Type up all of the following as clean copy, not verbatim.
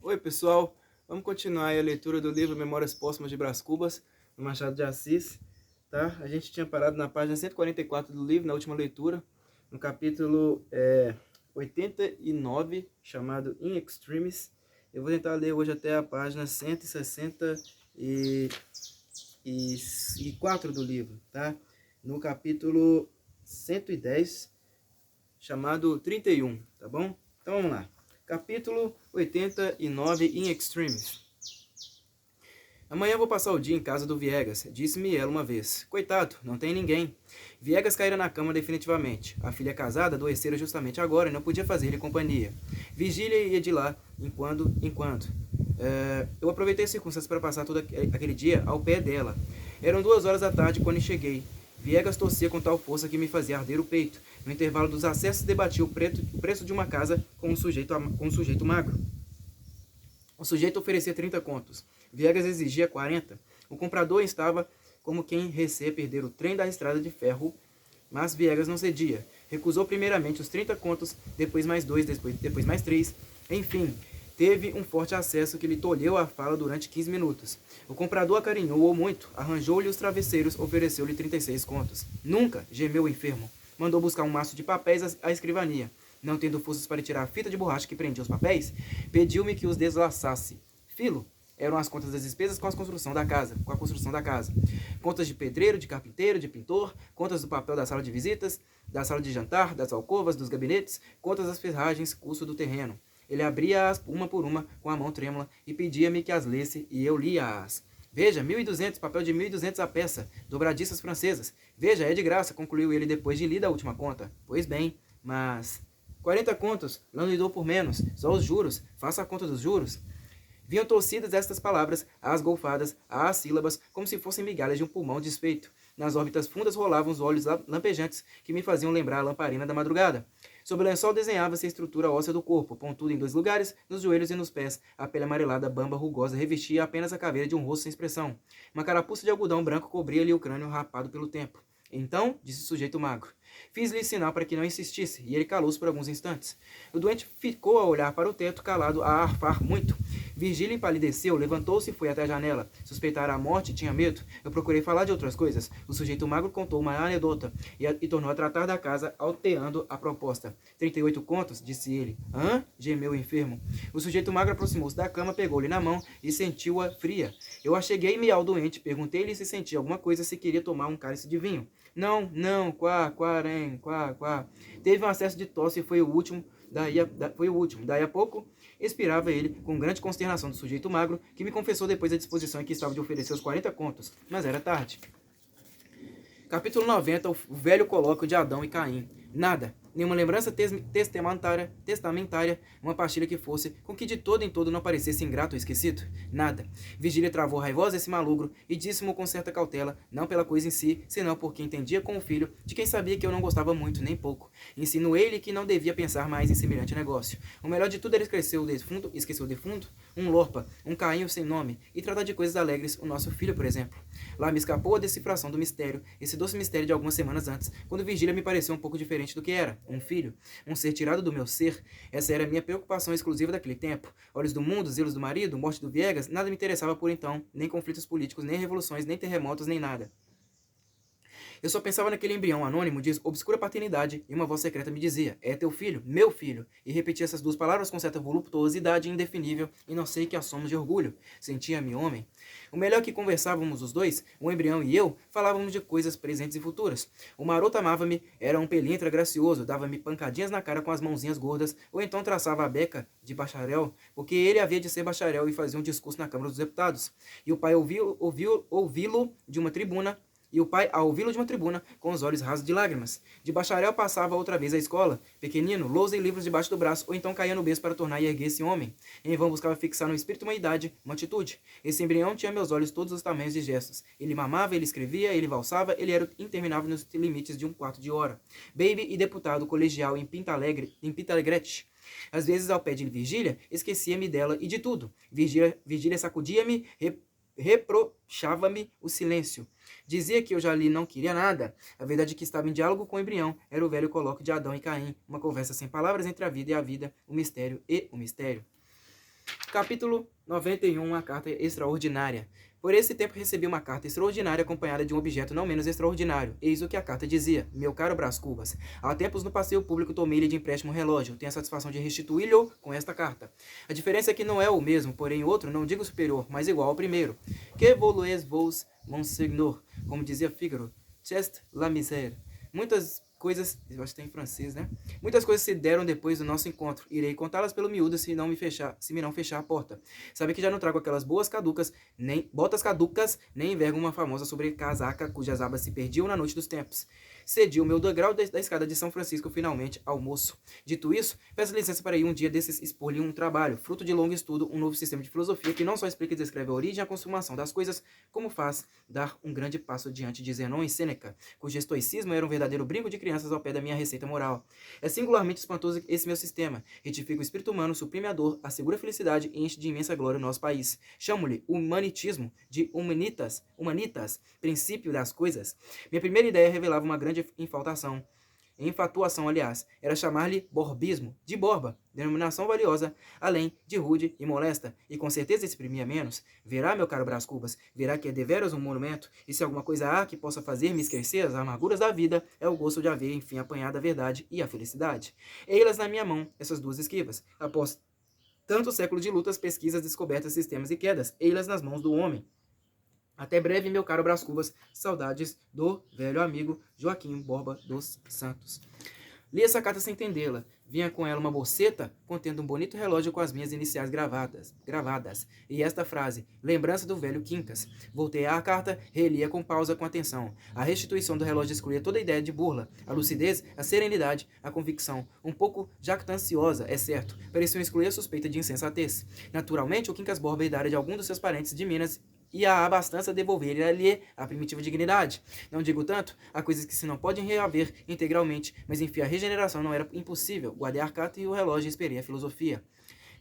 Oi, pessoal. Vamos continuar aí a leitura do livro Memórias Póstumas de Brás Cubas, do Machado de Assis, tá? A gente tinha parado na página 144 do livro, na última leitura, no capítulo 89, chamado In Extremis. Eu vou tentar ler hoje até a página 164 do livro, tá? No capítulo 110, chamado 31, tá bom? Então vamos lá. Capítulo 89, In Extremis. Amanhã vou passar o dia em casa do Viegas, disse-me ela uma vez. Coitado, não tem ninguém. Viegas caíra na cama definitivamente. A filha casada adoecera justamente agora e não podia fazer-lhe companhia. Vigília ia de lá, enquanto em quando. Eu aproveitei as circunstâncias para passar todo aquele dia ao pé dela. Eram 2 horas da tarde quando cheguei. Viegas tossia com tal força que me fazia arder o peito. No intervalo dos acessos, debatia o preço de uma casa com um sujeito magro. O sujeito oferecia 30 contos. Viegas exigia 40. O comprador estava como quem receia perder o trem da estrada de ferro, mas Viegas não cedia. Recusou primeiramente os 30 contos, depois mais 2, depois mais 3. Enfim, teve um forte acesso que lhe tolheu a fala durante 15 minutos. O comprador acarinhou-o muito, arranjou-lhe os travesseiros, ofereceu-lhe 36 contos. Nunca, gemeu o enfermo. Mandou buscar um maço de papéis à escrivania. Não tendo forças para tirar a fita de borracha que prendia os papéis, pediu-me que os deslaçasse. Filo, eram as contas das despesas com a construção da casa. Contas de pedreiro, de carpinteiro, de pintor, contas do papel da sala de visitas, da sala de jantar, das alcovas, dos gabinetes, contas das ferragens, custo do terreno. Ele abria-as uma por uma com a mão trêmula e pedia-me que as lesse, e eu lia-as. Veja, 1.200, papel de 1.200 a peça, dobradiças francesas. Veja, é de graça, concluiu ele depois de lida a última conta. Pois bem, mas 40 contos, não lhe dou por menos, só os juros, faça a conta dos juros. Vinham torcidas estas palavras, às golfadas, às sílabas, como se fossem migalhas de um pulmão desfeito. Nas órbitas fundas rolavam os olhos lampejantes que me faziam lembrar a lamparina da madrugada. Sob o lençol desenhava-se a estrutura óssea do corpo, pontuda em 2 lugares, nos joelhos e nos pés. A pele amarelada, bamba, rugosa, revestia apenas a caveira de um rosto sem expressão. Uma carapuça de algodão branco cobria-lhe o crânio rapado pelo tempo. Então, disse o sujeito magro. Fiz-lhe sinal para que não insistisse, e ele calou-se por alguns instantes. O doente ficou a olhar para o teto, calado, a arfar muito. Virgília empalideceu, levantou-se e foi até a janela. Suspeitara a morte, tinha medo. Eu procurei falar de outras coisas. O sujeito magro contou uma anedota e tornou a tratar da casa, alteando a proposta. 38 contos, disse ele. Hã? Gemeu o enfermo. O sujeito magro aproximou-se da cama, pegou-lhe na mão e sentiu-a fria. Eu acheguei-me ao doente, perguntei-lhe se sentia alguma coisa, se queria tomar um cálice de vinho. Não, não, quá, quarém, quá, quá. Teve um acesso de tosse e foi o último. Daí a pouco, expirava ele, com grande consternação do sujeito magro, que me confessou depois a disposição em que estava de oferecer os 40 contos. Mas era tarde. Capítulo 90, o velho colóquio de Adão e Caim. Nada, nenhuma lembrança testamentária, uma pastilha que fosse, com que de todo em todo não parecesse ingrato ou esquecido. Nada. Vigília travou raivosa esse malugro e disse-mo com certa cautela, não pela coisa em si, senão porque entendia com o filho, de quem sabia que eu não gostava muito, nem pouco. Insinuei-lhe que não devia pensar mais em semelhante negócio. O melhor de tudo era esquecer o defunto, um lorpa, um Caim sem nome, e tratar de coisas alegres, o nosso filho, por exemplo. Lá me escapou a decifração do mistério, esse doce mistério de algumas semanas antes, quando Vigília me pareceu um pouco diferente do que era, um filho, um ser tirado do meu ser. Essa era a minha preocupação exclusiva daquele tempo. Olhos do mundo, zelos do marido, morte do Viegas, nada me interessava por então, nem conflitos políticos, nem revoluções, nem terremotos, nem nada. Eu só pensava naquele embrião anônimo de obscura paternidade, e uma voz secreta me dizia, é teu filho, meu filho, e repetia essas 2 palavras com certa voluptuosidade indefinível, e não sei que assomos de orgulho. Sentia-me homem. O melhor que conversávamos os dois, o embrião e eu, falávamos de coisas presentes e futuras. O maroto amava-me, era um pelintra gracioso, dava-me pancadinhas na cara com as mãozinhas gordas, ou então traçava a beca de bacharel, porque ele havia de ser bacharel e fazia um discurso na Câmara dos Deputados. E o pai ouvi-lo de uma tribuna, com os olhos rasos de lágrimas. De bacharel passava outra vez à escola, pequenino, lousa e livros debaixo do braço, ou então caía no berço para tornar e erguer-se homem. Em vão buscava fixar no espírito uma idade, uma atitude. Esse embrião tinha meus olhos todos os tamanhos de gestos. Ele mamava, ele escrevia, ele valsava, ele era interminável nos limites de um quarto de hora. Baby e deputado colegial em Pinta Alegrete. Às vezes, ao pé de Vigília, esquecia-me dela e de tudo. Vigília sacudia-me, reprochava-me o silêncio. Dizia que eu já lhe não queria nada. A verdade é que estava em diálogo com o embrião. Era o velho colóquio de Adão e Caim. Uma conversa sem palavras entre a vida e a vida. O mistério e o mistério. Capítulo 91, uma carta extraordinária. Por esse tempo recebi uma carta extraordinária acompanhada de um objeto não menos extraordinário. Eis o que a carta dizia. Meu caro Brás Cubas, há tempos no passeio público tomei-lhe de empréstimo um relógio. Tenho a satisfação de restituí-lo com esta carta. A diferença é que não é o mesmo, porém outro, não digo superior, mas igual ao primeiro. Que voluez vos, monseigneur, como dizia Fígaro. Chest la misère. Muitas coisas, eu acho que tem em francês, né? Muitas coisas se deram depois do nosso encontro. Irei contá-las pelo miúdo se me não fechar a porta. Sabe que já não trago aquelas botas caducas, nem envergo uma famosa sobrecasaca cujas abas se perdiam na noite dos tempos. Cedi o meu degrau da escada de São Francisco finalmente ao moço. Dito isso, peço licença para ir um dia desses expor-lhe um trabalho, fruto de longo estudo, um novo sistema de filosofia que não só explica e descreve a origem e a consumação das coisas, como faz dar um grande passo diante de Zenon e Sêneca, cujo estoicismo era um verdadeiro brinco de crianças ao pé da minha receita moral. É singularmente espantoso esse meu sistema. Retifica o espírito humano, suprime a dor, assegura a felicidade e enche de imensa glória o nosso país. Chamo-lhe humanitismo, de humanitas, princípio das coisas. Minha primeira ideia revelava uma grande infatuação, aliás, era chamar-lhe borbismo, de borba, denominação valiosa, além de rude e molesta, e com certeza exprimia menos. Verá, meu caro Brás Cubas, verá que é deveras um monumento, e se alguma coisa há que possa fazer-me esquecer as amarguras da vida, é o gosto de haver, enfim, apanhado a verdade e a felicidade. Ei-las na minha mão, essas duas esquivas, após tanto século de lutas, pesquisas, descobertas, sistemas e quedas, ei-las nas mãos do homem. Até breve, meu caro Brás Cubas. Saudades do velho amigo Joaquim Borba dos Santos. Li essa carta sem entendê-la. Vinha com ela uma boceta contendo um bonito relógio com as minhas iniciais gravadas. E esta frase, lembrança do velho Quincas. Voltei à carta, relia com pausa com atenção. A restituição do relógio excluía toda a ideia de burla. A lucidez, a serenidade, a convicção. Um pouco jactanciosa, é certo. Pareciam excluir a suspeita de insensatez. Naturalmente, o Quincas Borba herdara de algum dos seus parentes de Minas e a abastança devolver-lhe a primitiva dignidade. Não digo tanto, há coisas que se não podem reaver integralmente, mas enfim, a regeneração não era impossível. Guardei a carta e o relógio e esperei a filosofia.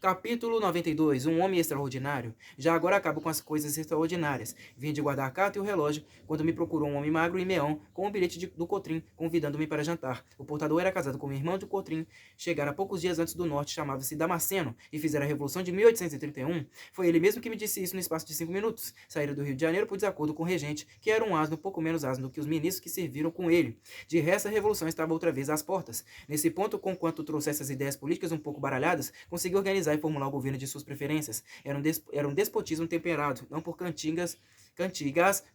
Capítulo 92, um homem extraordinário. Já agora acabo com as coisas extraordinárias. Vim de guardar a carta e o relógio, quando me procurou um homem magro e meão, com um bilhete do Cotrim, convidando-me para jantar. O portador era casado com o irmão de Cotrim, chegara poucos dias antes do norte, chamava-se Damasceno, e fizera a Revolução de 1831. Foi ele mesmo que me disse isso no espaço de 5 minutos. Saíra do Rio de Janeiro por desacordo com o regente, que era um asno pouco menos asno do que os ministros que serviram com ele. De resto, a Revolução estava outra vez às portas. Nesse ponto, conquanto trouxesse as ideias políticas um pouco baralhadas, consegui organizar e formular o governo de suas preferências. Era um despotismo temperado, não por cantigas,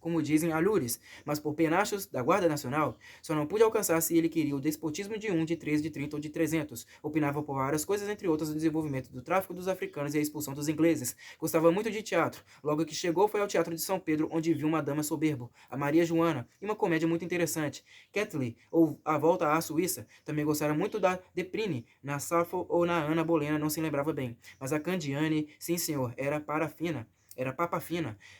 como dizem alures, mas por penachos da Guarda Nacional. Só não pude alcançar se ele queria o despotismo de 1, de 3, de 30 ou de 300. Opinava por várias coisas, entre outras o desenvolvimento do tráfico dos africanos e a expulsão dos ingleses. Gostava muito de teatro. Logo que chegou foi ao Teatro de São Pedro, onde viu uma dama soberbo, a Maria Joana, e uma comédia muito interessante, Catley, ou A Volta à Suíça. Também gostara muito da Deprine, na Safo ou na Ana Bolena, não se lembrava bem. Mas a Candiane, sim senhor, era papa fina.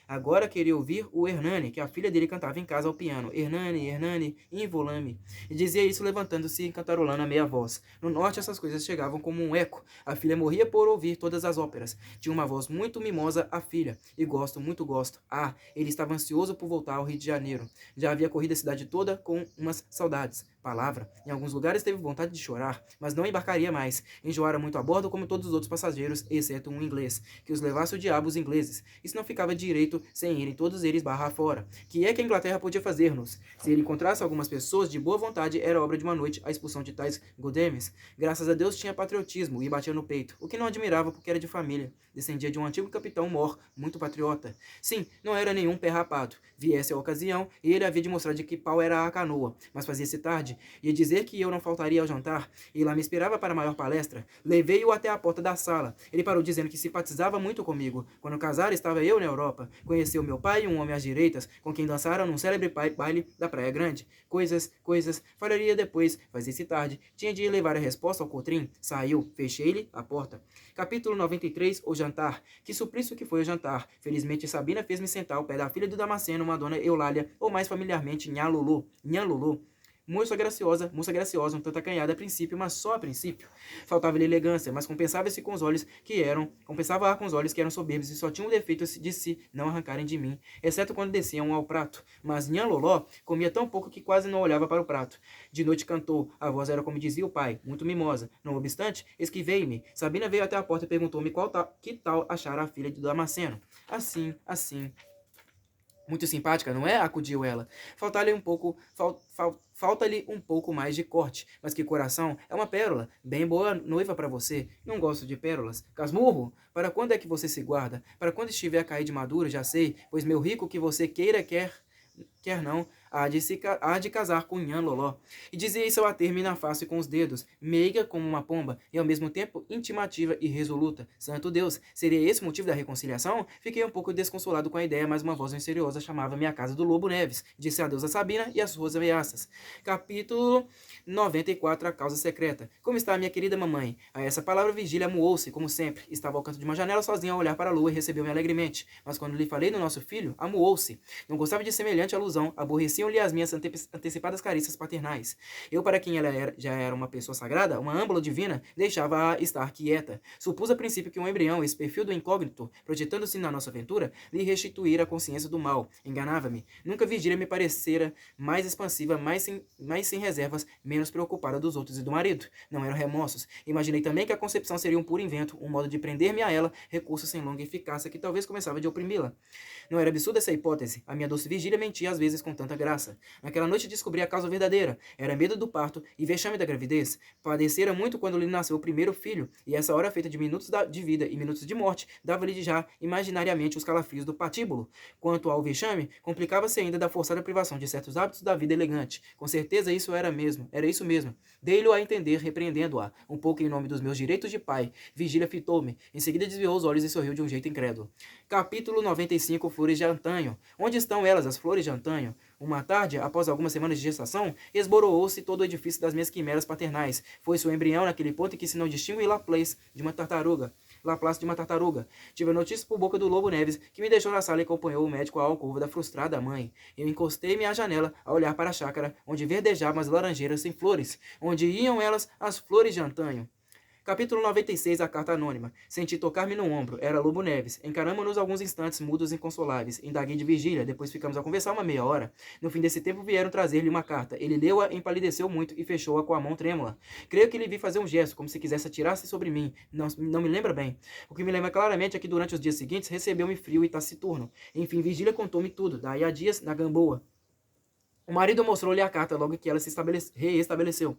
Agora queria ouvir o Hernani, que a filha dele cantava em casa ao piano. Hernani, involame. E dizia isso levantando-se e cantarolando a meia voz. No norte essas coisas chegavam como um eco. A filha morria por ouvir todas as óperas. Tinha uma voz muito mimosa a filha. E muito gosto. Ah, ele estava ansioso por voltar ao Rio de Janeiro. Já havia corrido a cidade toda com umas saudades. Palavra. Em alguns lugares teve vontade de chorar, mas não embarcaria mais. Enjoara muito a bordo como todos os outros passageiros, exceto um inglês, que os levasse o diabo os ingleses. Isso não ficava direito sem irem todos eles barra fora. Que é que a Inglaterra podia fazer-nos? Se ele encontrasse algumas pessoas de boa vontade, era obra de uma noite a expulsão de tais godemes. Graças a Deus tinha patriotismo e batia no peito, o que não admirava porque era de família. Descendia de um antigo capitão mor, muito patriota. Sim, não era nenhum pé rapado. Viesse a ocasião, e ele havia de mostrar de que pau era a canoa, mas fazia-se tarde. Ia dizer que eu não faltaria ao jantar, e lá me esperava para a maior palestra. Levei-o até a porta da sala. Ele parou dizendo que simpatizava muito comigo. Quando casara, estava eu na Europa. Conheceu meu pai, um homem às direitas, com quem dançaram num célebre baile da Praia Grande. Coisas. Falaria depois, fazia-se tarde. Tinha de ir levar a resposta ao Cotrim. Saiu. Fechei-lhe a porta. Capítulo 93, o jantar. Que suplício que foi o jantar. Felizmente, Sabina fez-me sentar ao pé da filha do Damasceno, uma dona Eulália, ou mais familiarmente, Nha Lulu. moça graciosa, um tanto acanhada a princípio, mas só a princípio. Faltava-lhe elegância, mas compensava-se com os olhos que eram, compensava-a com os olhos que eram soberbos e só tinham o defeito de se não arrancarem de mim, exceto quando desciam ao prato. Mas Nhan Loló comia tão pouco que quase não olhava para o prato. De noite cantou, a voz era como dizia o pai, muito mimosa. Não obstante, esquivei-me. Sabina veio até a porta e perguntou-me que tal achara a filha de Damasceno. Assim, muito simpática, não é? Acudiu ela. Falta-lhe um pouco mais de corte, mas que coração, é uma pérola, bem boa noiva para você. Não gosto de pérolas. Casmurro, para quando é que você se guarda? Para quando estiver a cair de maduro, já sei, pois meu rico que você quer não, há de casar com Nhan Loló. E dizia isso ao bater-me na face com os dedos, meiga como uma pomba, e ao mesmo tempo intimativa e resoluta. Santo Deus, seria esse o motivo da reconciliação? Fiquei um pouco desconsolado com a ideia, mas uma voz misteriosa chamava-me à casa do Lobo Neves. Disse adeus a Sabina e às suas ameaças. Capítulo 94, a causa secreta. Como está minha querida mamãe? A essa palavra Virgília amuou-se, como sempre. Estava ao canto de uma janela sozinha a olhar para a lua e recebeu-me alegremente. Mas quando lhe falei do nosso filho, amuou-se. Não gostava de semelhante alusão, aborreciam-lhe as minhas antecipadas carícias paternais. Eu, para quem já era uma pessoa sagrada, uma âmbula divina, deixava-a estar quieta. Supus a princípio que um embrião, esse perfil do incógnito, projetando-se na nossa aventura, lhe restituíra a consciência do mal. Enganava-me. Nunca Virgília me parecera mais expansiva, mais sem reservas, menos preocupada dos outros e do marido. Não eram remorsos. Imaginei também que a concepção seria um puro invento, um modo de prender-me a ela, recurso sem longa eficácia que talvez começava de oprimí-la. Não era absurda essa hipótese. A minha doce Virgília mentia às vezes com tanta graça. Naquela noite descobri a causa verdadeira. Era medo do parto e vexame da gravidez. Padecera muito quando lhe nasceu o primeiro filho, e essa hora feita de minutos de vida e minutos de morte, dava-lhe já imaginariamente os calafrios do patíbulo. Quanto ao vexame, complicava-se ainda da forçada privação de certos hábitos da vida elegante. Com certeza era isso mesmo. Dei-lhe a entender, repreendendo-a, um pouco em nome dos meus direitos de pai. Virgília fitou-me. Em seguida desviou os olhos e sorriu de um jeito incrédulo. Capítulo 95, Flores de Antanho. Onde estão elas, as flores de antanho? Uma tarde, após algumas semanas de gestação, esboroou-se todo o edifício das minhas quimeras paternais. Foi-se o embrião naquele ponto em que se não distingue Laplace de uma tartaruga. Tive a notícia por boca do Lobo Neves, que me deixou na sala e acompanhou o médico à alcova da frustrada mãe. Eu encostei-me à janela a olhar para a chácara, onde verdejavam as laranjeiras sem flores. Onde iam elas, as flores de antanho? Capítulo 96, a carta anônima. Senti tocar-me no ombro. Era Lobo Neves. Encaramos-nos alguns instantes, mudos e inconsoláveis. Indaguei de Virgília, depois ficamos a conversar uma meia hora. No fim desse tempo vieram trazer-lhe uma carta. Ele leu-a, empalideceu muito e fechou-a com a mão trêmula. Creio que lhe vi fazer um gesto, como se quisesse atirar-se sobre mim. Não me lembra bem. O que me lembra claramente é que durante os dias seguintes recebeu-me frio e taciturno. Enfim, Virgília contou-me tudo, daí a dias, na Gamboa. O marido mostrou-lhe a carta logo que ela se restabeleceu.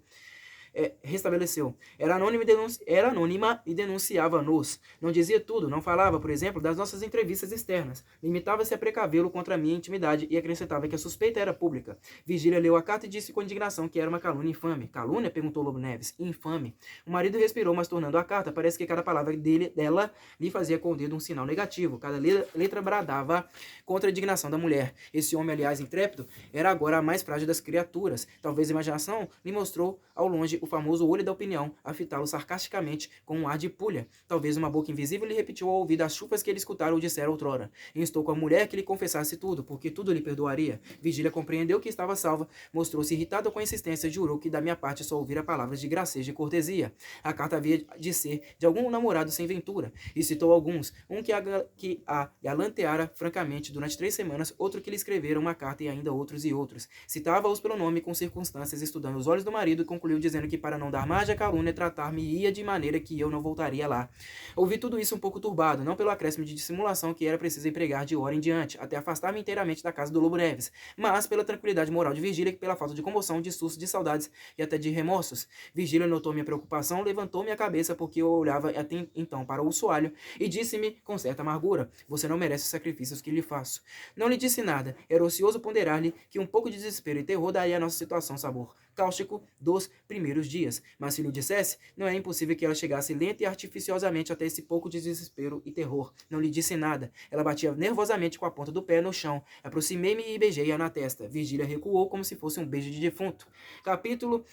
Era anônima e denunciava-nos. Não dizia tudo, não falava, por exemplo, das nossas entrevistas externas. Limitava-se a precavê-lo contra a minha intimidade e acrescentava que a suspeita era pública. Virgília leu a carta e disse com indignação que era uma calúnia infame. Calúnia? Perguntou Lobo Neves. Infame. O marido respirou, mas tornando a carta, parece que cada palavra dela lhe fazia com o dedo um sinal negativo. Cada letra bradava contra a indignação da mulher. Esse homem, aliás, intrépido, era agora a mais frágil das criaturas. Talvez a imaginação lhe mostrou ao longe o famoso olho da opinião, a fitá-lo sarcasticamente com um ar de pulha. Talvez uma boca invisível lhe repetiu ao ouvido as chufas que ele escutara ou dissera outrora. Instou com a mulher que lhe confessasse tudo, porque tudo lhe perdoaria. Virgília compreendeu que estava salva, mostrou-se irritada com a insistência e jurou que da minha parte só ouvira palavras de gracejo e cortesia. A carta havia de ser de algum namorado sem ventura, e citou alguns, um que a galanteara francamente durante 3 semanas, outro que lhe escrevera uma carta e ainda outros e outros. Citava-os pelo nome com circunstâncias, estudando os olhos do marido, e concluiu dizendo que para não dar margem à calúnia, tratar-me-ia de maneira que eu não voltaria lá. Ouvi tudo isso um pouco turbado, não pelo acréscimo de dissimulação que era preciso empregar de hora em diante, até afastar-me inteiramente da casa do Lobo Neves, mas pela tranquilidade moral de Virgília, pela falta de comoção, de susto, de saudades e até de remorsos. Virgília notou minha preocupação, levantou-me a cabeça porque eu olhava até então para o soalho e disse-me com certa amargura: você não merece os sacrifícios que lhe faço. Não lhe disse nada, era ocioso ponderar-lhe que um pouco de desespero e terror daria à nossa situação sabor cáustico dos primeiros dias. Mas se lhe dissesse, não é impossível que ela chegasse lenta e artificiosamente até esse pouco de desespero e terror. Não lhe disse nada. Ela batia nervosamente com a ponta do pé no chão. Aproximei-me e beijei-a na testa. Virgília recuou como se fosse um beijo de defunto. Capítulo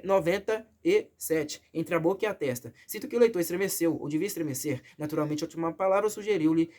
97, entre a boca e a testa. Sinto que o leitor estremeceu, ou devia estremecer. Naturalmente, a última palavra sugeriu-lhe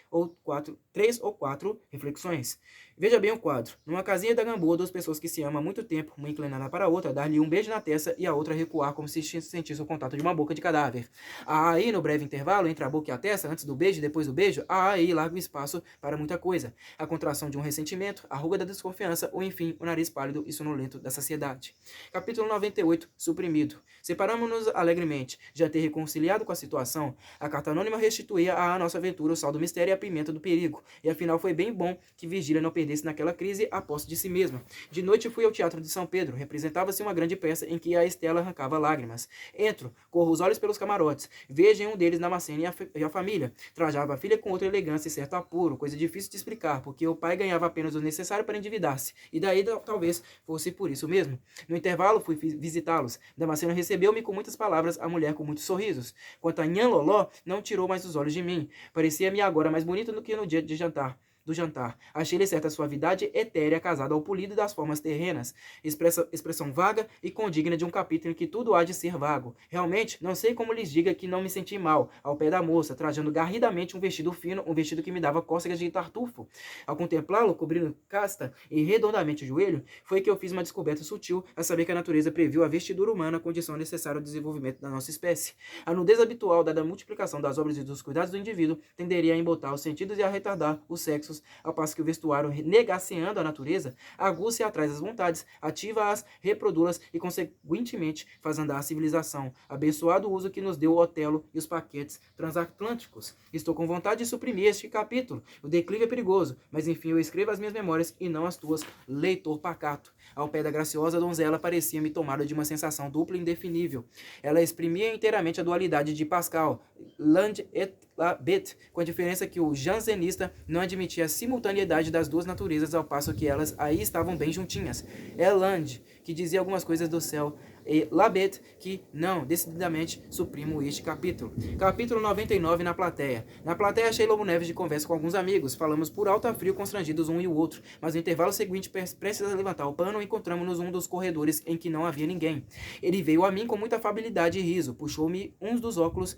3 ou 4 reflexões. Veja bem o quadro. Numa casinha da Gamboa, duas pessoas que se amam há muito tempo, uma inclinada para a outra, dar-lhe um beijo na testa e a outra recuar como se sentisse o contato de uma boca de cadáver. Há aí, no breve intervalo entre a boca e a testa, antes do beijo e depois do beijo, há aí largo espaço para muita coisa. A contração de um ressentimento, a ruga da desconfiança ou, enfim, o nariz pálido e sonolento da saciedade. Capítulo 98. Suprimido. Separamos-nos alegremente. Já ter reconciliado com a situação, a carta anônima restituía à nossa aventura o sal do mistério e a pimenta do perigo. E afinal foi bem bom que Virgília não perdesse naquela crise a posse de si mesma. De noite fui ao Teatro de São Pedro. Representava-se uma grande peça em que a Estela arrancava lágrimas. Entro, corro os olhos pelos camarotes. Vejo em um deles Damasceno e a família. Trajava a filha com outra elegância e certo apuro, coisa difícil de explicar, porque o pai ganhava apenas o necessário para endividar-se. E daí talvez fosse por isso mesmo. No intervalo fui visitá-los. Damasceno recebeu-me com muitas palavras, a mulher com muitos sorrisos. Quanto a Nhan Loló, não tirou mais os olhos de mim. Parecia-me agora mais bonita do que no dia de jantar. Achei-lhe certa suavidade etérea casada ao polido das formas terrenas, expressão vaga e condigna de um capítulo em que tudo há de ser vago. Realmente, não sei como lhes diga que não me senti mal, ao pé da moça, trajando garridamente um vestido fino, um vestido que me dava cócegas de tartufo. Ao contemplá-lo, cobrindo casta e redondamente o joelho, foi que eu fiz uma descoberta sutil, a saber que a natureza previu a vestidura humana, a condição necessária ao desenvolvimento da nossa espécie. A nudez habitual, dada a multiplicação das obras e dos cuidados do indivíduo, tenderia a embotar os sentidos e a retardar os sexos, ao passo que o vestuário, negaceando a natureza, aguça e atrai as vontades, ativa-as, reproduz-las e, consequentemente, faz andar a civilização. Abençoado o uso que nos deu o Otelo e os paquetes transatlânticos. Estou com vontade de suprimir este capítulo. O declive é perigoso, mas enfim eu escrevo as minhas memórias e não as tuas, leitor pacato. Ao pé da graciosa donzela parecia-me tomada de uma sensação dupla e indefinível. Ela exprimia inteiramente a dualidade de Pascal, Land et la Bête, com a diferença que o jansenista não admitia a simultaneidade das duas naturezas, ao passo que elas aí estavam bem juntinhas. É Land, que dizia algumas coisas do céu, e Labet, que não, decididamente, suprimo este capítulo. Capítulo 99, na plateia. Na plateia achei Lobo Neves de conversa com alguns amigos. Falamos por alto a frio, constrangidos um e o outro. Mas no intervalo seguinte, prestes a levantar o pano, encontramos-nos um dos corredores em que não havia ninguém. Ele veio a mim com muita afabilidade e riso. Puxou-me um dos óculos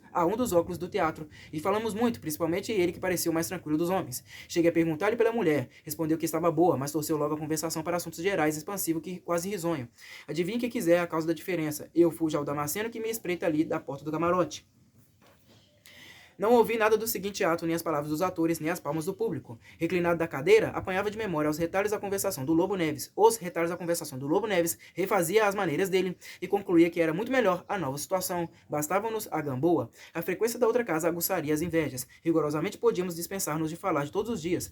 do teatro. E falamos muito, principalmente ele, que parecia o mais tranquilo dos homens. Cheguei a perguntar-lhe pela mulher. Respondeu que estava boa, mas torceu logo a conversação para assuntos gerais, expansivo, que quase risonho. Adivinhe que quiser a causa da diferença. Eu fujo ao Damasceno que me espreita ali da porta do camarote. Não ouvi nada do seguinte ato, nem as palavras dos atores, nem as palmas do público. Reclinado da cadeira, apanhava de memória os retalhos da conversação do Lobo Neves. Refazia as maneiras dele e concluía que era muito melhor a nova situação. Bastava-nos a Gamboa. A frequência da outra casa aguçaria as invejas. Rigorosamente podíamos dispensar-nos de falar todos os dias.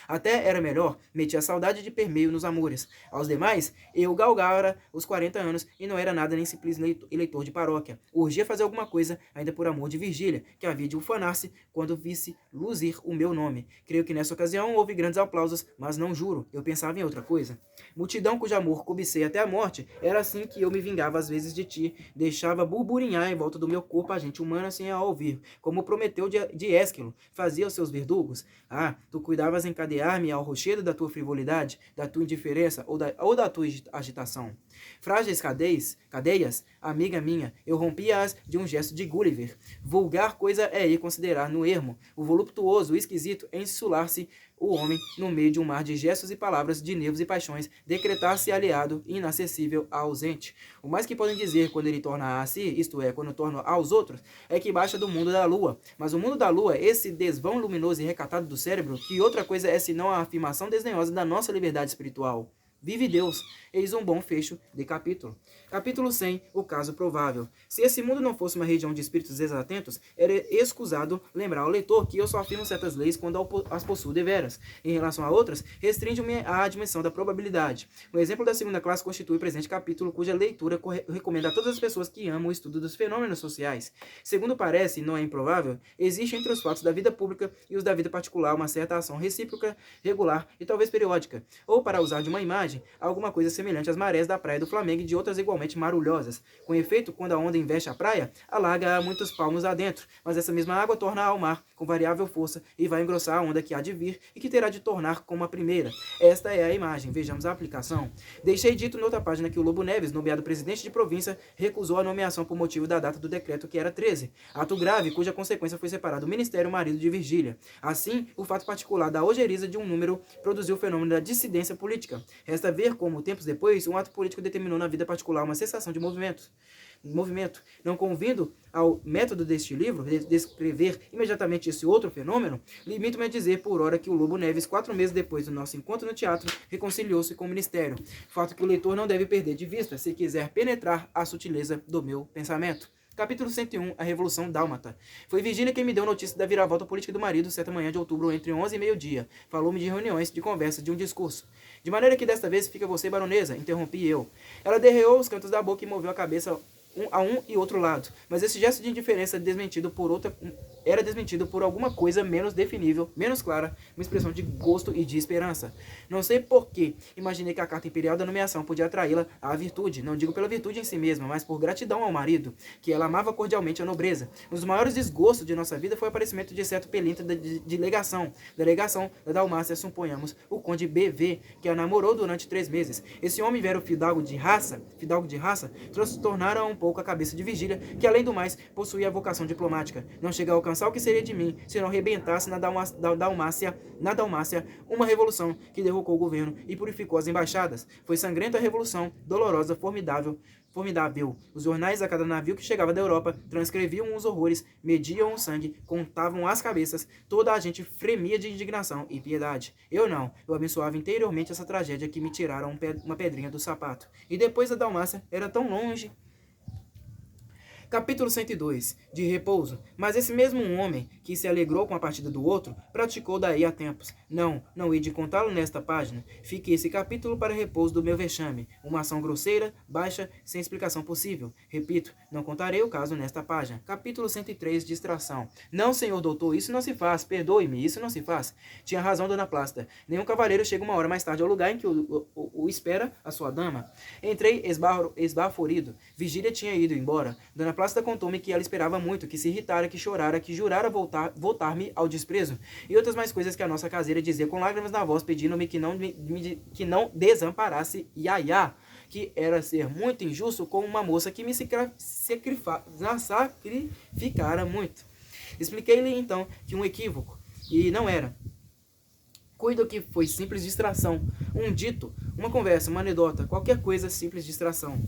Até era melhor, metia a saudade de permeio nos amores. Aos demais, eu galgara os 40 anos e não era nada nem simples eleitor de paróquia. Urgia fazer alguma coisa, ainda por amor de Virgília, que havia de ufanar-se quando visse luzir o meu nome. Creio que nessa ocasião houve grandes aplausos, mas não juro, eu pensava em outra coisa. Multidão cujo amor cobicei até a morte, era assim que eu me vingava às vezes de ti, deixava burburinhar em volta do meu corpo a gente humana sem a ouvir, como prometeu de Ésquilo, fazia os seus verdugos. Ah, tu cuidavas encadear-me ao rochedo da tua frivolidade, da tua indiferença ou da tua agitação. Frágeis cadeias, amiga minha, eu rompia-as de um gesto de Gulliver. Vulgar coisa é ir considerar no ermo, o voluptuoso, o esquisito, insular-se o homem no meio de um mar de gestos e palavras, de nervos e paixões, decretar-se aliado, inacessível a ausente. O mais que podem dizer quando ele torna a si, isto é, quando torna aos outros, é que baixa do mundo da lua. Mas o mundo da lua, esse desvão luminoso e recatado do cérebro, que outra coisa é senão a afirmação desdenhosa da nossa liberdade espiritual. Vive Deus, eis um bom fecho de capítulo. Capítulo 100, o caso provável. Se esse mundo não fosse uma região de espíritos desatentos, era escusado lembrar ao leitor que eu só afirmo certas leis quando as possuo deveras. Em relação a outras, restringo-me à admissão da probabilidade. O exemplo da segunda classe constitui o presente capítulo, cuja leitura recomendo a todas as pessoas que amam o estudo dos fenômenos sociais. Segundo parece, não é improvável, existe entre os fatos da vida pública e os da vida particular uma certa ação recíproca, regular e talvez periódica, ou para usar de uma imagem, alguma coisa semelhante às marés da praia do Flamengo e de outras igualmente marulhosas. Com efeito, quando a onda investe a praia, alaga muitos palmos adentro, mas essa mesma água torna ao mar com variável força e vai engrossar a onda que há de vir e que terá de tornar como a primeira. Esta é a imagem. Vejamos a aplicação. Deixei dito noutra página que o Lobo Neves, nomeado presidente de província, recusou a nomeação por motivo da data do decreto, que era 13, ato grave cuja consequência foi separar do ministério o marido de Virgília. Assim, o fato particular da ojeriza de um número produziu o fenômeno da dissidência política. Resta ver como, tempos depois, um ato político determinou na vida particular uma cessação de movimento. Não convindo ao método deste livro descrever imediatamente esse outro fenômeno, limito-me a dizer por ora que o Lobo Neves, 4 meses depois do nosso encontro no teatro, reconciliou-se com o ministério, fato que o leitor não deve perder de vista se quiser penetrar a sutileza do meu pensamento. Capítulo 101, a Revolução Dálmata. Foi Virgília quem me deu notícia da viravolta política do marido, certa manhã de outubro, entre 11 e meio-dia. Falou-me de reuniões, de conversas, de um discurso. De maneira que desta vez fica você, baronesa, interrompi eu. Ela derreou os cantos da boca e moveu a cabeça a um e outro lado, mas esse gesto de indiferença era desmentido por alguma coisa menos definível, menos clara, uma expressão de gosto e de esperança. Não sei por que imaginei que a carta imperial da nomeação podia atraí-la à virtude, não digo pela virtude em si mesma, mas por gratidão ao marido, que ela amava cordialmente a nobreza. Um dos maiores desgostos de nossa vida foi o aparecimento de certo pelintra de legação da Dalmácia, suponhamos, o conde B.V., que a namorou durante 3 meses. Esse homem velho fidalgo de raça, transtornara um pouco a cabeça de Virgília, que além do mais possuía a vocação diplomática. Não chega a alcançar o que seria de mim se não rebentasse na Dalmácia uma revolução que derrocou o governo e purificou as embaixadas. Foi sangrenta a revolução, dolorosa, formidável. Os jornais a cada navio que chegava da Europa transcreviam os horrores, mediam o sangue, contavam as cabeças. Toda a gente fremia de indignação e piedade. Eu não. Eu abençoava interiormente essa tragédia que me tiraram uma pedrinha do sapato. E depois a Dalmácia era tão longe. Capítulo 102, de repouso. Mas esse mesmo homem, que se alegrou com a partida do outro, praticou daí a tempos. Não hei de contá-lo nesta página. Fique esse capítulo para repouso do meu vexame. Uma ação grosseira, baixa, sem explicação possível. Repito, não contarei o caso nesta página. Capítulo 103, distração. Não, senhor doutor, isso não se faz. Perdoe-me, isso não se faz. Tinha razão, dona Plácida. Nenhum cavalheiro chega uma hora mais tarde ao lugar em que o espera a sua dama. Entrei esbaforido. Virgília tinha ido embora. Dona Plácida contou-me que ela esperava muito, que se irritara, que chorara, que jurara voltar-me ao desprezo, e outras mais coisas que a nossa caseira dizia com lágrimas na voz, pedindo-me que não desamparasse Yaya, que era ser muito injusto com uma moça que me sacrificara muito. Expliquei-lhe então que um equívoco, e não era. Cuido que foi simples distração, um dito, uma conversa, uma anedota, qualquer coisa, simples distração.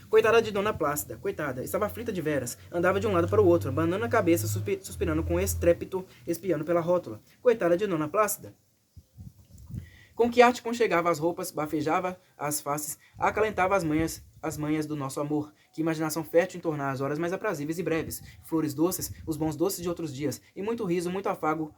Coitada de Dona Plácida, coitada, estava aflita de veras, andava de um lado para o outro, abanando a cabeça, suspirando com estrépito, espiando pela rótula. Coitada de Dona Plácida. Com que arte conchegava as roupas, bafejava as faces, acalentava as manhas do nosso amor. Que imaginação fértil em tornar as horas mais aprazíveis e breves. Flores doces, os bons doces de outros dias, e muito riso, muito afago,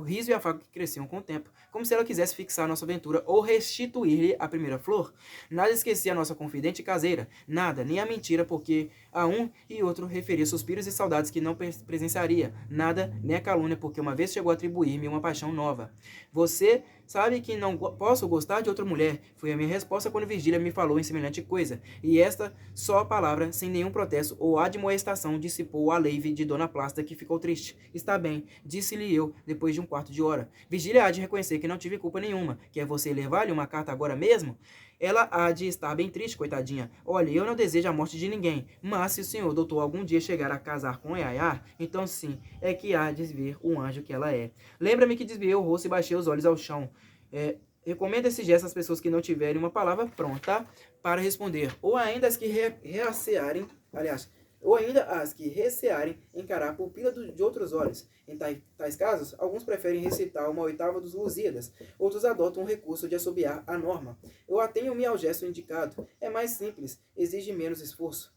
riso e afago que cresciam com o tempo, como se ela quisesse fixar a nossa aventura ou restituir-lhe a primeira flor. Nada esquecia a nossa confidente caseira, nada, nem a mentira, porque a um e outro referia suspiros e saudades que não presenciaria, nada, nem a calúnia, porque uma vez chegou a atribuir-me uma paixão nova. Você sabe que não posso gostar de outra mulher, foi a minha resposta quando Virgília me falou em semelhante coisa, e esta só palavra, sem nenhum protesto ou admoestação, dissipou a leive de Dona Plácida, que ficou triste. Está bem, disse-lhe eu, depois de um quarto de hora. Virgília há de reconhecer que não tive culpa nenhuma. Quer você levar-lhe uma carta agora mesmo? Ela há de estar bem triste, coitadinha. Olha, eu não desejo a morte de ninguém, mas se o senhor doutor algum dia chegar a casar com Yaya, então sim, é que há de ver o anjo que ela é. Lembra-me que desviei o rosto e baixei os olhos ao chão. Recomendo esse gesto às pessoas que não tiverem uma palavra pronta para responder, ou ainda as que recearem encarar a pupila de outros olhos. Em tais casos, alguns preferem recitar uma oitava dos Lusíadas, outros adotam o recurso de assobiar a norma. Eu atenho-me ao gesto indicado. É mais simples, exige menos esforço.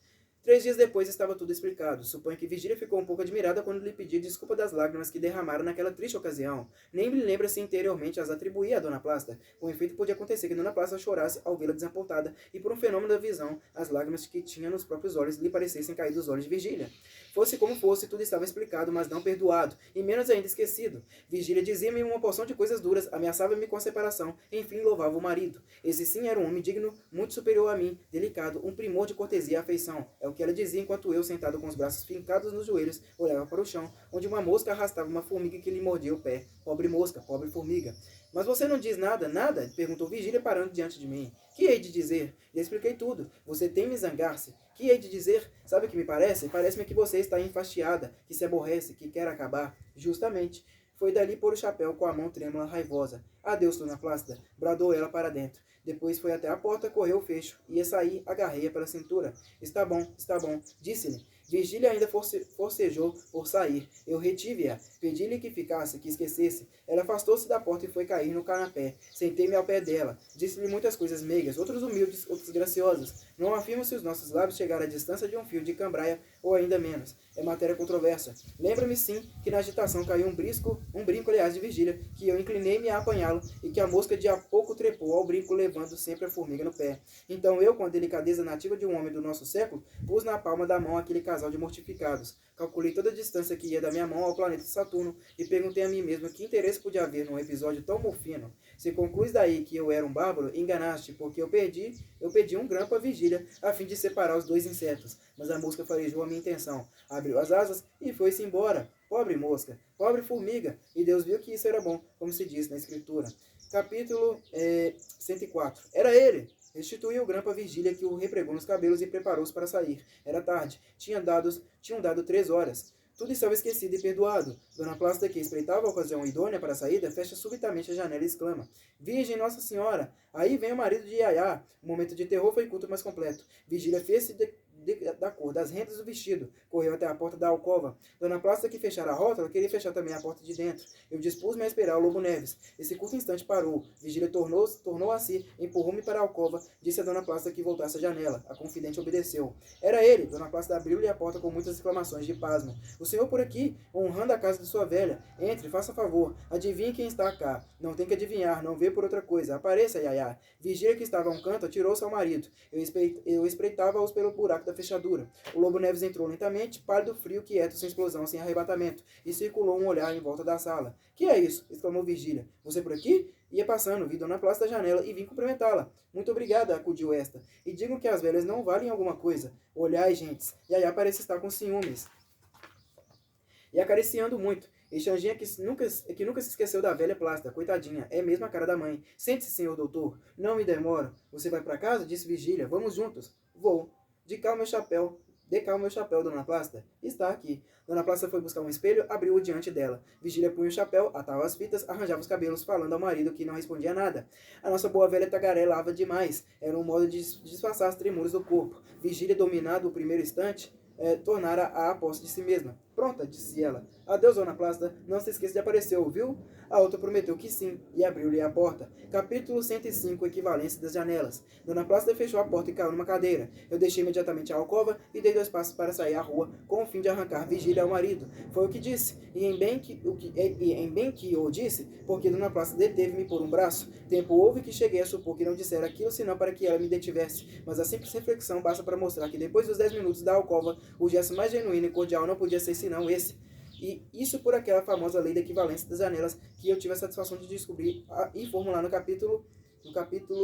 3 dias depois estava tudo explicado. Suponho que Virgília ficou um pouco admirada quando lhe pedi desculpa das lágrimas que derramaram naquela triste ocasião. Nem me lembra se interiormente as atribuía a Dona Plasta. Com efeito, podia acontecer que Dona Plasta chorasse ao vê-la desapontada, e por um fenômeno da visão, as lágrimas que tinha nos próprios olhos lhe parecessem cair dos olhos de Virgília. Fosse como fosse, tudo estava explicado, mas não perdoado, e menos ainda esquecido. Virgília dizia-me uma porção de coisas duras, ameaçava-me com a separação, enfim louvava o marido. Esse sim era um homem digno, muito superior a mim, delicado, um primor de cortesia e afeição. É o que ela dizia enquanto eu, sentado com os braços fincados nos joelhos, olhava para o chão, onde uma mosca arrastava uma formiga que lhe mordia o pé. Pobre mosca, pobre formiga. Mas você não diz nada, nada? Perguntou Virgília parando diante de mim. Que hei de dizer? Lhe expliquei tudo. Você teme zangar-se. Que hei de dizer? Sabe o que me parece? Parece-me que você está enfastiada, que se aborrece, que quer acabar. Justamente. Foi dali pôr o chapéu com a mão trêmula, raivosa. Adeus, Dona Plácida, bradou ela para dentro. Depois foi até a porta, correu o fecho. Ia sair, agarrei-a pela cintura. Está bom, disse-lhe. Virgília ainda forcejou por sair. Eu retive-a. Pedi-lhe que ficasse, que esquecesse. Ela afastou-se da porta e foi cair no canapé. Sentei-me ao pé dela. Disse-lhe muitas coisas meigas, outras humildes, outras graciosas. Não afirmo se os nossos lábios chegaram à distância de um fio de cambraia ou ainda menos. É matéria controversa. Lembra-me, sim, que na agitação caiu um brinco, aliás, de Virgília, que eu inclinei-me a apanhá-lo e que a mosca de a pouco trepou ao brinco, levando sempre a formiga no pé. Então eu, com a delicadeza nativa de um homem do nosso século, pus na palma da mão aquele casal de mortificados. Calculei toda a distância que ia da minha mão ao planeta Saturno e perguntei a mim mesmo que interesse podia haver num episódio tão mofino. Se concluís daí que eu era um bárbaro, enganaste, porque eu pedi um grampo a Virgília a fim de separar os dois insetos. Mas a mosca farejou a minha intenção, abriu as asas e foi-se embora. Pobre mosca, pobre formiga, e Deus viu que isso era bom, como se diz na Escritura. Capítulo 104. Era ele! Restituiu o grampo a Virgília, que o repregou nos cabelos e preparou-se para sair. Era tarde. Tinham dado 3 horas. Tudo estava esquecido e perdoado. Dona Plácida, que espreitava a ocasião idônea para a saída, fecha subitamente a janela e exclama: Virgem Nossa Senhora! Aí vem o marido de Yaya. O momento de terror foi curto, mas completo. Virgília fez-se da cor das rendas do vestido. Correu até a porta da alcova. Dona Plácida, que fechara a rótula, queria fechar também a porta de dentro. Eu dispus-me a esperar o Lobo Neves. Esse curto instante parou. Virgília tornou a si, empurrou-me para a alcova, disse a Dona Plácida que voltasse à janela. A confidente obedeceu. Era ele. Dona Plácida abriu-lhe a porta com muitas exclamações de pasmo. O senhor por aqui, honrando a casa de sua velha. Entre, faça favor. Adivinhe quem está cá. Não tem que adivinhar, não vê por outra coisa. Apareça, Yaya. Virgília, que estava a um canto, atirou-se ao marido. Eu espreitava-os pelo buraco da fechadura. O Lobo Neves entrou lentamente, pálido, frio, quieto, sem explosão, sem arrebatamento, e circulou um olhar em volta da sala. Que é isso? Exclamou Virgília. Você por aqui? Ia passando, vi Dona Plácida da janela e vim cumprimentá-la. Muito obrigada, acudiu esta. E digam que as velhas não valem alguma coisa. Olhai, gentes. Yaya parece estar com ciúmes. E acariciando muito. E Xanginha que nunca se esqueceu da velha Plácida, coitadinha, é mesmo a cara da mãe. Sente-se, senhor doutor. Não me demoro. Você vai para casa? Disse Virgília. Vamos juntos. Vou. Dê cá o meu chapéu, Dona Plácida. Está aqui. Dona Plácida foi buscar um espelho, abriu-o diante dela. Virgília punha o chapéu, atava as fitas, arranjava os cabelos, falando ao marido que não respondia nada. A nossa boa velha tagarelava demais. Era um modo de disfarçar as tremuras do corpo. Virgília, dominado o primeiro instante, tornara a posse de si mesma. Pronta, disse ela. Adeus, Dona Plácida. Não se esqueça de aparecer, ouviu? A outra prometeu que sim, e abriu-lhe a porta. Capítulo 105. Equivalência das janelas. Dona Plácida fechou a porta e caiu numa cadeira. Eu deixei imediatamente a alcova e dei 2 passos para sair à rua, com o fim de arrancar Virgília ao marido. Foi o que disse, e em bem que o disse, porque Dona Plácida deteve-me por um braço. Tempo houve que cheguei a supor que não dissera aquilo senão para que ela me detivesse, mas a simples reflexão basta para mostrar que depois dos 10 minutos da alcova, o gesto mais genuíno e cordial não podia ser senão esse. E isso por aquela famosa lei da equivalência das janelas que eu tive a satisfação de descobrir e formular no capítulo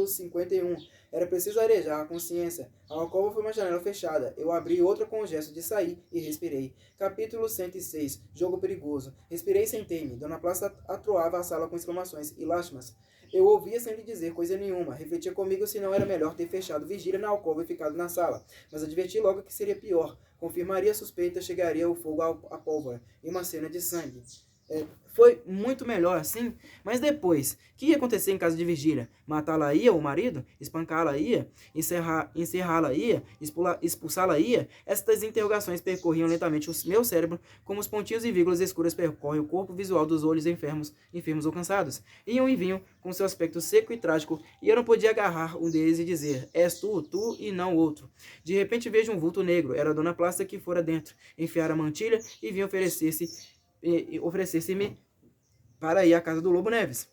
51. Era preciso arejar a consciência. A alcova foi uma janela fechada. Eu abri outra com o gesto de sair e respirei. Capítulo 106. Jogo perigoso. Respirei e sentei-me. Dona Plácida atroava a sala com exclamações e lástimas. Eu ouvia sem lhe dizer coisa nenhuma. Refletia comigo se não era melhor ter fechado Virgília na alcova e ficado na sala. Mas adverti logo que seria pior. Confirmaria a suspeita, chegaria o fogo à pólvora e uma cena de sangue. Foi muito melhor assim, mas depois, o que ia acontecer em casa de Virgília? Matá-la ia, o marido? Espancá-la ia? Encerrá-la ia? Expulsá-la ia? Estas interrogações percorriam lentamente o meu cérebro, como os pontinhos e vírgulas escuras percorrem o corpo visual dos olhos enfermos ou cansados. Iam e vinham, com seu aspecto seco e trágico, e eu não podia agarrar um deles e dizer, és tu e não outro. De repente vejo um vulto negro, era a dona Plástica que fora dentro, enfiar a mantilha e vinha oferecer-se-me para ir à casa do Lobo Neves.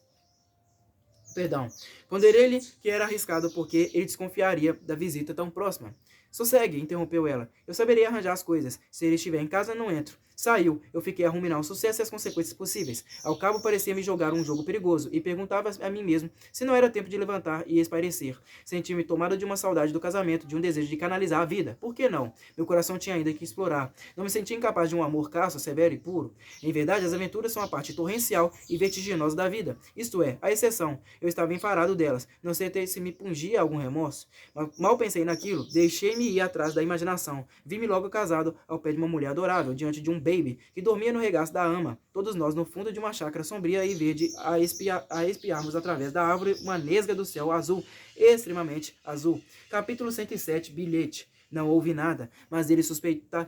Perdão. Ponderei-lhe que era arriscado porque ele desconfiaria da visita tão próxima. Sossegue, interrompeu ela. Eu saberei arranjar as coisas. Se ele estiver em casa, não entro. Saiu. Eu fiquei a ruminar o sucesso e as consequências possíveis. Ao cabo, parecia-me jogar um jogo perigoso e perguntava a mim mesmo se não era tempo de levantar e espairecer. Senti-me tomado de uma saudade do casamento, de um desejo de canalizar a vida. Por que não? Meu coração tinha ainda que explorar. Não me sentia incapaz de um amor casto, severo e puro. Em verdade, as aventuras são a parte torrencial e vertiginosa da vida. Isto é, a exceção. Eu estava enfarado delas. Não sei até se me pungia algum remorso. Mal pensei naquilo. Deixei-me ir atrás da imaginação. Vi-me logo casado ao pé de uma mulher adorável, diante de um baby, que dormia no regaço da ama, todos nós no fundo de uma chácara sombria e verde, a espiarmos através da árvore uma nesga do céu azul, extremamente azul. Capítulo 107, bilhete. Não ouvi nada, mas ele suspeita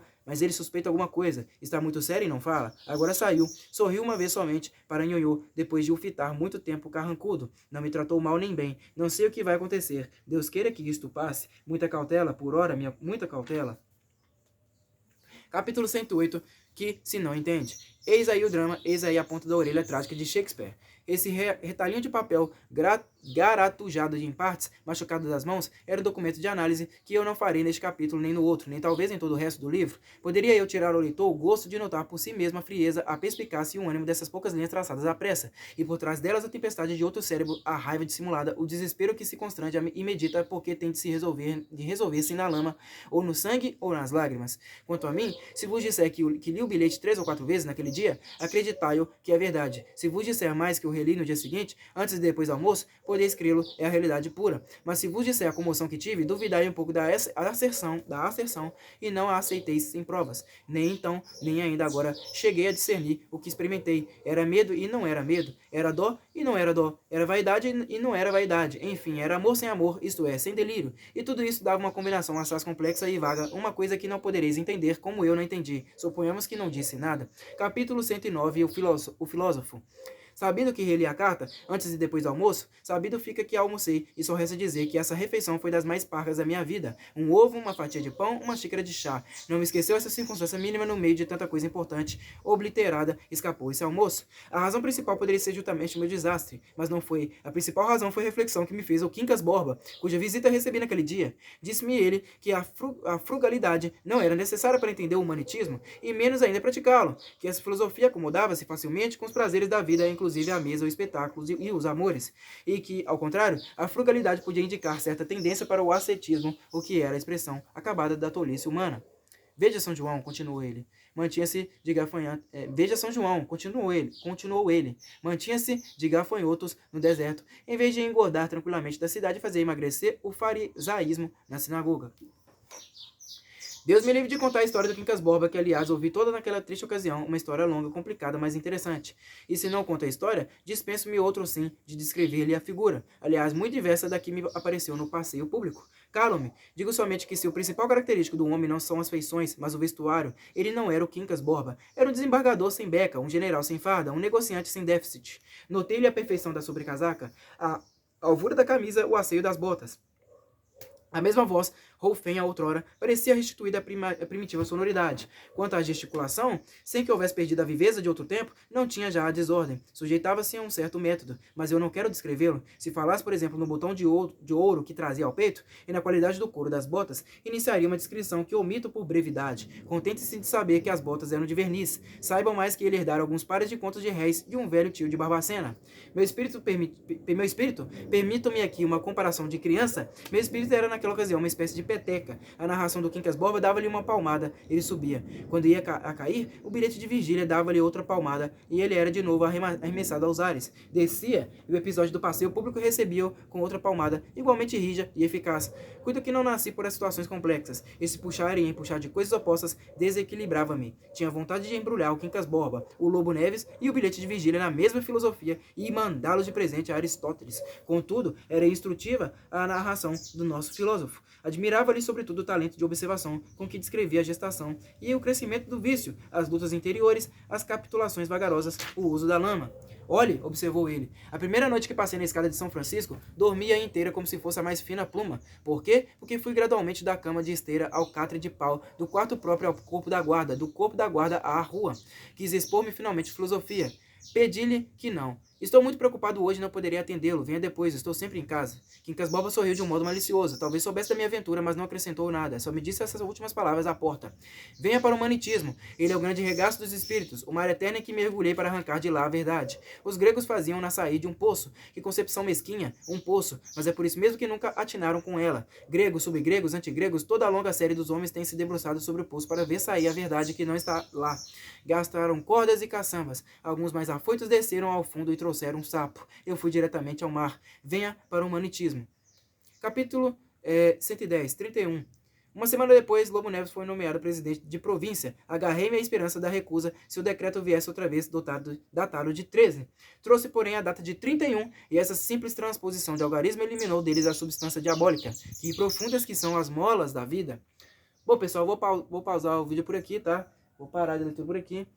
alguma coisa. Está muito sério e não fala? Agora saiu. Sorriu uma vez somente para Nhonhô, depois de o fitar muito tempo carrancudo. Não me tratou mal nem bem. Não sei o que vai acontecer. Deus queira que isto passe. Muita cautela, por hora, muita cautela. Capítulo 108, que se não entende. Eis aí o drama, eis aí a ponta da orelha trágica de Shakespeare. Esse retalhinho de papel garatujado em partes, machucado das mãos, era o documento de análise que eu não farei neste capítulo nem no outro, nem talvez em todo o resto do livro. Poderia eu tirar ao leitor o gosto de notar por si mesmo a frieza, a perspicácia e o ânimo dessas poucas linhas traçadas à pressa, e por trás delas a tempestade de outro cérebro, a raiva dissimulada, o desespero que se constrange e medita porque tem de se resolver-se na lama, ou no sangue, ou nas lágrimas. Quanto a mim, se vos disser que li o bilhete 3 ou 4 vezes naquele dia, acreditai-o que é verdade. Se vos disser mais que eu reli no dia seguinte, antes e depois do almoço, podeis crê-lo, é a realidade pura. Mas se vos disser a comoção que tive, duvidai um pouco da asserção e não a aceiteis sem provas. Nem então, nem ainda agora, cheguei a discernir o que experimentei. Era medo e não era medo. Era dó e não era dó. Era vaidade e não era vaidade. Enfim, era amor sem amor, isto é, sem delírio. E tudo isso dava uma combinação assaz complexa e vaga, uma coisa que não podereis entender como eu não entendi. Suponhamos que não disse nada. Capítulo 109, o filósofo. Sabido que reli a carta, antes e depois do almoço, sabido fica que almocei, e só resta dizer que essa refeição foi das mais parcas da minha vida. Um ovo, uma fatia de pão, uma xícara de chá. Não me esqueceu essa circunstância mínima no meio de tanta coisa importante. Obliterada, escapou esse almoço. A razão principal poderia ser justamente o meu desastre, mas não foi. A principal razão foi a reflexão que me fez o Quincas Borba, cuja visita recebi naquele dia. Disse-me ele que a frugalidade não era necessária para entender o humanitismo, e menos ainda praticá-lo, que essa filosofia acomodava-se facilmente com os prazeres da vida, inclusive a mesa, os espetáculos e os amores, e que, ao contrário, a frugalidade podia indicar certa tendência para o ascetismo, o que era a expressão acabada da tolice humana. Veja São João, continuou ele, mantinha-se de gafanhotos. Veja São João, continuou ele, mantinha-se de gafanhotos no deserto, em vez de engordar tranquilamente da cidade e fazer emagrecer o farisaísmo na sinagoga. Deus me livre de contar a história do Quincas Borba, que aliás ouvi toda naquela triste ocasião, uma história longa, complicada, mas interessante. E se não conta a história, dispenso-me outro sim de descrever-lhe a figura, aliás muito diversa da que me apareceu no passeio público. Calo-me, digo somente que se o principal característico do homem não são as feições, mas o vestuário, ele não era o Quincas Borba, era um desembargador sem beca, um general sem farda, um negociante sem déficit. Notei-lhe a perfeição da sobrecasaca, a alvura da camisa, o asseio das botas. A mesma voz, roufenha outrora, parecia restituída à primitiva sonoridade. Quanto à gesticulação, sem que houvesse perdido a viveza de outro tempo, não tinha já a desordem. Sujeitava-se a um certo método, mas eu não quero descrevê-lo. Se falasse, por exemplo, no botão de ouro que trazia ao peito, e na qualidade do couro das botas, iniciaria uma descrição que omito por brevidade. Contente-se de saber que as botas eram de verniz. Saibam mais que ele herdara alguns pares de contos de réis de um velho tio de Barbacena. Meu espírito, permitam-me aqui uma comparação de criança, meu espírito era naquela ocasião uma espécie de peteca. A narração do Quincas Borba dava-lhe uma palmada, ele subia. Quando ia a cair, o bilhete de Virgília dava-lhe outra palmada, e ele era de novo arremessado aos ares. Descia, e o episódio do passeio público recebia-o com outra palmada, igualmente rija e eficaz. Cuido que não nasci por situações complexas. Esse puxar e empuxar de coisas opostas desequilibrava-me. Tinha vontade de embrulhar o Quincas Borba, o Lobo Neves e o bilhete de vigília na mesma filosofia e mandá-los de presente a Aristóteles. Contudo, era instrutiva a narração do nosso filósofo. Admirava-lhe sobretudo o talento de observação com que descrevia a gestação e o crescimento do vício, as lutas interiores, as capitulações vagarosas, o uso da lama. Olhe, observou ele, a primeira noite que passei na escada de São Francisco, dormia inteira como se fosse a mais fina pluma. Por quê? Porque fui gradualmente da cama de esteira ao catre de pau, do quarto próprio ao corpo da guarda, do corpo da guarda à rua. Quis expor-me finalmente filosofia. Pedi-lhe que não. Estou muito preocupado hoje e não poderia atendê-lo. Venha depois, estou sempre em casa. Quincas Borba sorriu de um modo malicioso. Talvez soubesse da minha aventura, mas não acrescentou nada. Só me disse essas últimas palavras à porta. Venha para o humanitismo. Ele é o grande regaço dos espíritos, o mar eterno em que mergulhei para arrancar de lá a verdade. Os gregos faziam-na sair de um poço. Que concepção mesquinha, um poço, mas é por isso mesmo que nunca atinaram com ela. Gregos, subgregos, antigregos, toda a longa série dos homens tem se debruçado sobre o poço para ver sair a verdade que não está lá. Gastaram cordas e caçambas. Alguns mais afoitos desceram ao fundo e trouxeram um sapo. Eu fui diretamente ao mar. Venha para o humanitismo. Capítulo 110, 31. Uma semana depois, Lobo Neves foi nomeado presidente de província. Agarrei-me à esperança da recusa se o decreto viesse outra vez datado de 13. Trouxe, porém, a data de 31, e essa simples transposição de algarismo eliminou deles a substância diabólica. Que profundas que são as molas da vida. Bom, pessoal, vou pausar o vídeo por aqui, tá? Vou parar de leitura por aqui.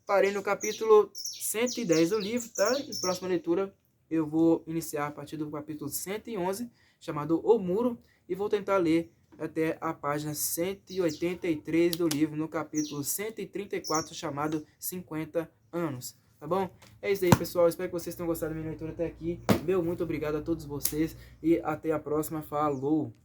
Parei no capítulo 110 do livro, tá? Na próxima leitura eu vou iniciar a partir do capítulo 111, chamado O Muro, e vou tentar ler até a página 183 do livro, no capítulo 134, chamado 50 anos. Tá bom? É isso aí, pessoal. Espero que vocês tenham gostado da minha leitura até aqui. Meu muito obrigado a todos vocês e até a próxima. Falou!